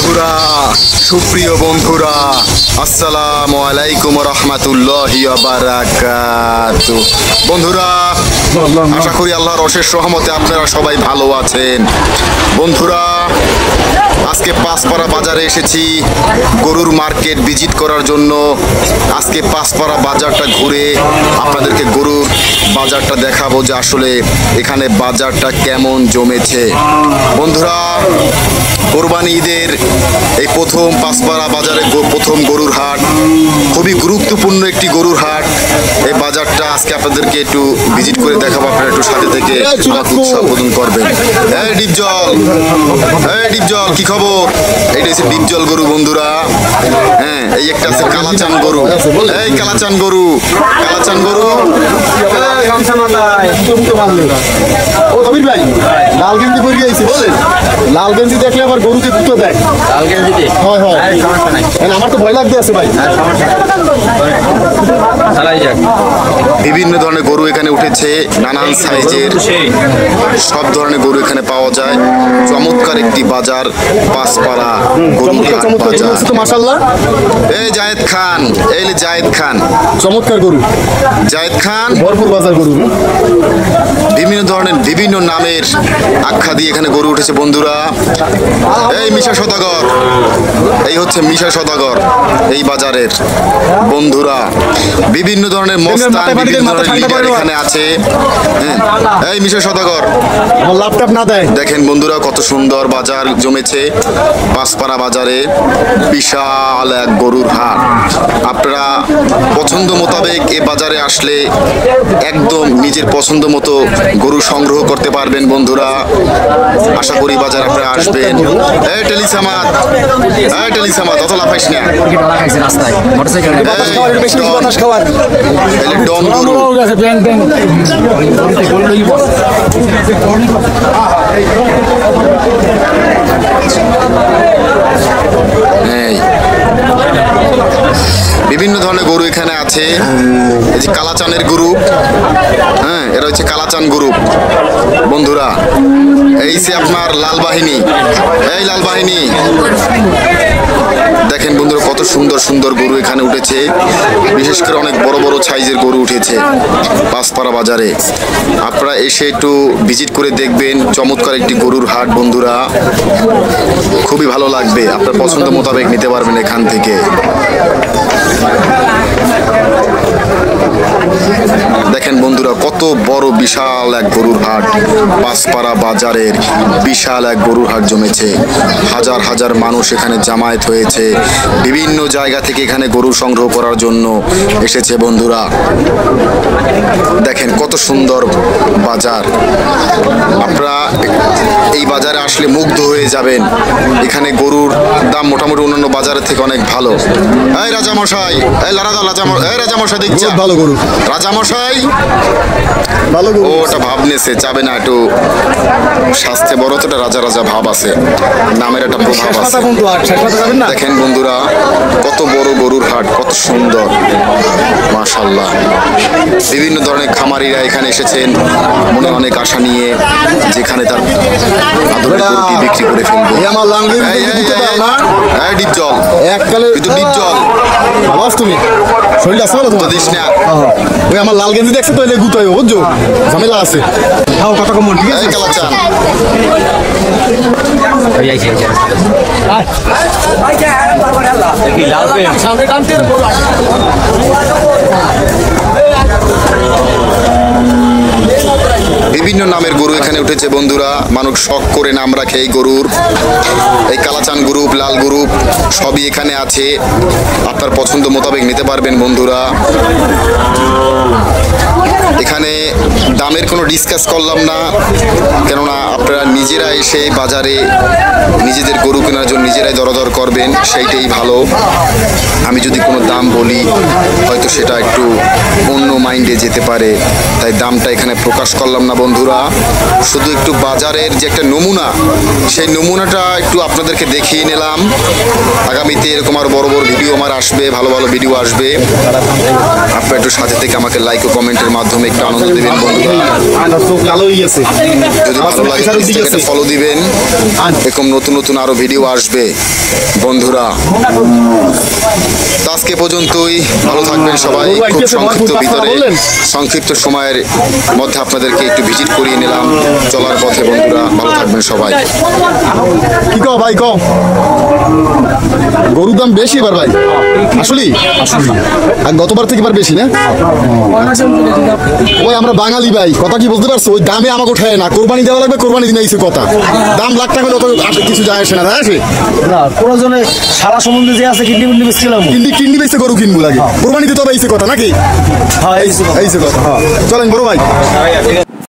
বন্ধুরা, সুপ্রিয় বন্ধুরা, আসসালামু আলাইকুম রহমতুল্লাহি ওয়া বারাকাতুহু। বন্ধুরা, আশা করি আল্লাহর অশেষ রহমতে আপনারা সবাই ভালো আছেন। বন্ধুরা, আজকে পাঁচপাড়া বাজারে এসেছি গরুর মার্কেট ভিজিট করার জন্য। আজকে পাঁচপাড়া বাজারটা ঘুরে আপনাদেরকে গরুর বাজারটা দেখাবো যে আসলে এখানে বাজারটা কেমন জমেছে। বন্ধুরা, কোরবানি ঈদের এই প্রথম পাঁচপাড়া বাজারে প্রথম গরুর হাট, খুবই গুরুত্বপূর্ণ একটি গরুর হাট। এই বাজারটা আজকে আপনাদেরকে একটু ভিজিট করে দেখাবো, আপনারা একটু সাথে থেকে আমাকে উৎসাহ প্রদান করবেন। এই ডিপজল, এই ডিপজল, কি খবর? এইটা হচ্ছে ডিপজল গরু বন্ধুরা। হ্যাঁ, এই একটা আছে কালাচান গরু। এই কালাচান গরু, কালাচান গরু। লাল গেঞ্জি পরে গেছি, লাল গেঞ্জি দেখলে আবার গরুকে দুটো দেয়। লাল গেঞ্জিতে হয় হয়, আমার তো ভয় লাগতে আছে ভাই। বিভিন্ন ধরনের গরু এখানে উঠেছে, নানান সাইজের সব ধরনের গরু এখানে পাওয়া যায়। চমৎকার একটি বাজার পাঁচপাড়া গরুর হাট বাজার। মাশাআল্লাহ, এই জায়েদ খান, এই জায়েদ খান, চমৎকার গরু। জায়েদ খান ভরপুর বাজার গরু। বিভিন্ন ধরনের বিভিন্ন নামের আখ্যা দিয়ে এখানে গরু উঠেছে বন্ধুরা। এই মিশা সদাগর, এই হচ্ছে মিশা সদাগর এই বাজারের। বন্ধুরা, বিভিন্ন ধরনের মস্তান, বিভিন্ন ধরনের লিডার এখানে আছে। এই মিশা সদাগর, ল্যাপটপ না দেয়। দেখেন বন্ধুরা, কত সুন্দর বাজার জমেছে পাঁচপাড়া বাজারে। বিশাল এক গরুর হাট। আপনারা পছন্দ মোতাবেক এ বাজারে আসলে একদম নিজের পছন্দ মতো গরু সংগ্রহ করতে পারবেন বন্ধুরা। আশা করি বাজার আপনারা আসবেন। এই টেলিসামাত, এই টেলিসামাত, অত লাফাইস না। ডন গরু, বিভিন্ন ধরনের গরু এখানে আছে। এই যে কালাচানের গ্রুপ, হ্যাঁ, এরা হচ্ছে কালাচান গ্রুপ বন্ধুরা। এই যে আপনার লাল বাহিনী, এই লাল বাহিনী, দেখেন বন্ধুরা কত সুন্দর সুন্দর গরু এখানে উঠেছে। বিশেষ করে অনেক বড় বড় সাইজের গরু উঠেছে পাঁচপাড়া বাজারে। আপনারা এসে একটু ভিজিট করে দেখবেন। চমৎকার একটি গরুর হাট বন্ধুরা, খুবই ভালো লাগবে। আপনার পছন্দ মোতাবেক নিতে পারবেন এখান থেকে। দেখেন বন্ধুরা, কত বড় বিশাল এক গরুর হাট পাঁচপাড়া বাজারের। বিশাল এক গরুর হাট জমেছে। হাজার হাজার মানুষ এখানে জামায়াত হয়েছে। বিভিন্ন জায়গা থেকে এখানে গরু সংগ্রহ করার জন্য এসেছে বন্ধুরা। দেখেন কত সুন্দর বাজার। আপনারা এই বাজারে আসলে মুগ্ধ হয়ে যাবেন। এখানে গরুর দাম মোটামুটি অন্যান্য বাজারের থেকে অনেক ভালো। এই রাজামশাই, এই রাজামশাই দেখছি ভালো গরু। রাজামশাই ভালো গরু। ওটা ভাব নেছে, চাবে না, একটু স্বাস্থ্যে বড় তো রাজা রাজা ভাব আছে, নামের একটা প্রভাব আছে। দেখেন বন্ধুরা, কত বড় গরুর হাট, কত সুন্দর, মাশাআল্লাহ। বিভিন্ন ধরনের খামারিরা এখানে এসেছেন মনে অনেক আশা নিয়ে, যেখানে তার আদরের গরুটি বিক্রি করে ফেলবে। ডিপ জল, এককালে কিন্তু ডিপ জল আওয়াজ, তুমি শরীরটা আছে ভালো তো? দিস না। ওই আমার লাল গেঞ্জি দেখছে তো, এলে গুতাই বুঝছো, ঝামেলা আছে। খাও কত কম, ঠিক আছে? কালাচান, বিভিন্ন নামের গরু এখানে উঠেছে বন্ধুরা। মানুষ শখ করে নাম রাখে এই গরুর। এই কালাচান গ্রুপ, লাল গ্রুপ সবই এখানে আছে। আপনার পছন্দ মোতাবেক নিতে পারবেন বন্ধুরা। এখানে দামের কোনো ডিসকাস করলাম না, কেননা আপনারা নিজেরা এসে বাজারে নিজেদের গরু কেনার জন্য নিজেরাই দরদর করবেন, সেইটাই ভালো। আমি যদি কোনো দাম বলি হয়তো সেটা একটু অন্য মাইন্ডে যেতে পারে, তাই দামটা এখানে প্রকাশ করলাম করলাম না বন্ধুরা, শুধু একটু বাজারের যে একটা নমুনা, সেই নমুনাটা একটু আপনাদেরকে দেখিয়ে নিলাম। আগামীতে এরকম আরো বড় বড় ভিডিও আমার আসবে, ভালো ভালো ভিডিও আসবে। আপনারা একটু সাথে থেকে আমাকে লাইক ও কমেন্টের মাধ্যমে একটু আনন্দ দেবেন বন্ধুরা। চোখ কালো হয়ে গেছে। যদি ভালো লাগে একটা ফলো দিবেন, এরকম নতুন নতুন আরো ভিডিও আসবে বন্ধুরা। তো আজকে পর্যন্তই, ভালো থাকবেন সবাই। খুব সংক্ষিপ্ত সময়ের মধ্যে আপনাদেরকে একটু ভিজিট করিয়ে নিলাম চলার পথে বন্ধুরা। ভালো থাকবেন সবাই। কি কও ভাই, কও গরুর দাম বেশি এবার ভাই? আসলে আর গতবার থেকে এবার বেশি না? ওই আমরা বাঙালি ভাই, কথা কি বুঝতে পারছো? ওই দামে আমাকে উঠায় না, কোরবানি দেওয়া লাগবে, কোরবানি দিনে এসে কথা। দাম লাখ টাকা হলে অত কিছু যায় আসে না, আসে না প্রয়োজনে সারা সম্বন্ধে যে আছে কিডনি বিডনি বেশছিলাম কিনলি বেশি গরু কিনবো লাগে, কোরবানি দিতে হবে এইসে কথা নাকি? হ্যাঁ এইসে কথা। চলেন বড় ভাই।